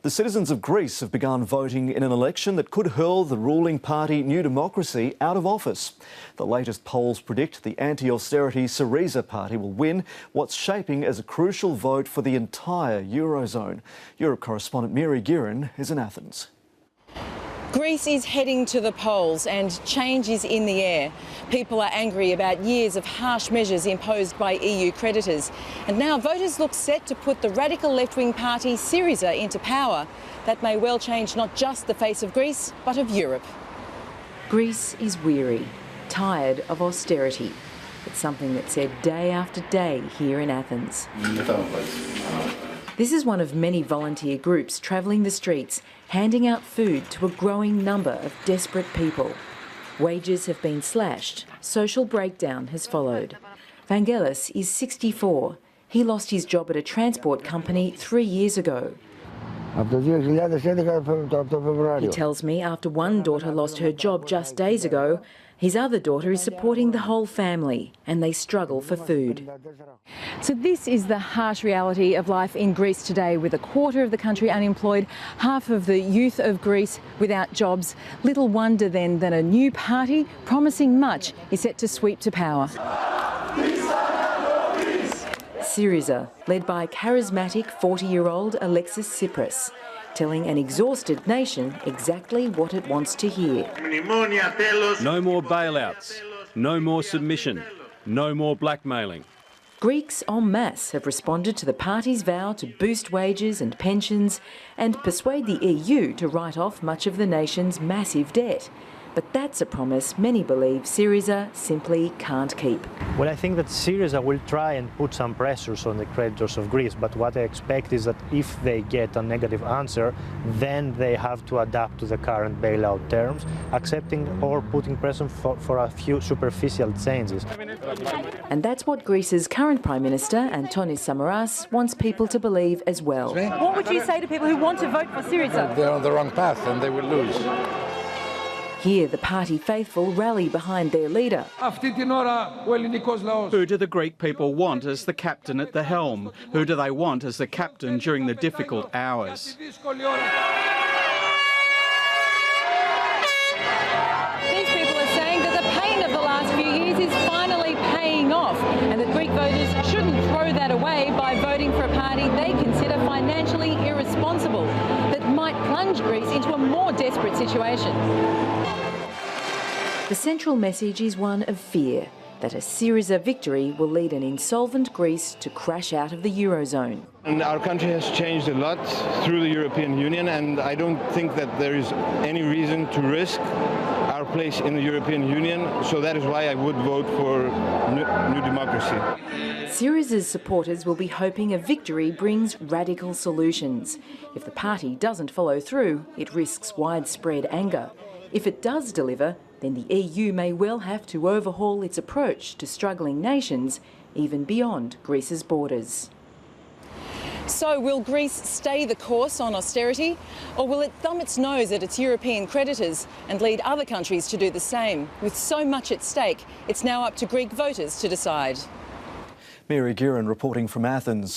The citizens of Greece have begun voting in an election that could hurl the ruling party New Democracy out of office. The latest polls predict the anti-austerity Syriza party will win what's shaping as a crucial vote for the entire Eurozone. Europe correspondent Miri Girin is in Athens. Greece is heading to the polls and change is in the air. People are angry about years of harsh measures imposed by EU creditors. And now voters look set to put the radical left-wing party Syriza into power. That may well change not just the face of Greece, but of Europe. Greece is weary, tired of austerity. It's something that's said day after day here in Athens. This is one of many volunteer groups travelling the streets, handing out food to a growing number of desperate people. Wages have been slashed, social breakdown has followed. Vangelis is 64. He lost his job at a transport company 3 years ago. He tells me after one daughter lost her job just days ago, his other daughter is supporting the whole family and they struggle for food. So this is the harsh reality of life in Greece today, with a quarter of the country unemployed, half of the youth of Greece without jobs. Little wonder then that a new party promising much is set to sweep to power. Syriza, led by charismatic 40-year-old Alexis Tsipras, telling an exhausted nation exactly what it wants to hear. No more bailouts, no more submission, no more blackmailing. Greeks en masse have responded to the party's vow to boost wages and pensions and persuade the EU to write off much of the nation's massive debt. But that's a promise many believe Syriza simply can't keep. Well, I think that Syriza will try and put some pressures on the creditors of Greece, but what I expect is that if they get a negative answer, then they have to adapt to the current bailout terms, accepting or putting pressure for a few superficial changes. And that's what Greece's current Prime Minister, Antonis Samaras, wants people to believe as well. What would you say to people who want to vote for Syriza? They're on the wrong path and they will lose. Here, the party faithful rally behind their leader. Who do the Greek people want as the captain at the helm? Who do they want as the captain during the difficult hours? These people are saying that the pain of the last few years is finally paying off, and that Greek voters shouldn't throw that away by voting for a party they consider financially irresponsible, that might plunge Greece into a more desperate situation. The central message is one of fear, that a Syriza victory will lead an insolvent Greece to crash out of the Eurozone. And our country has changed a lot through the European Union, and I don't think that there is any reason to risk our place in the European Union, so that is why I would vote for New Democracy. Syriza's supporters will be hoping a victory brings radical solutions. If the party doesn't follow through, it risks widespread anger. If it does deliver, then the EU may well have to overhaul its approach to struggling nations, even beyond Greece's borders. So will Greece stay the course on austerity, or will it thumb its nose at its European creditors and lead other countries to do the same? With so much at stake, it's now up to Greek voters to decide. Miri Girin reporting from Athens.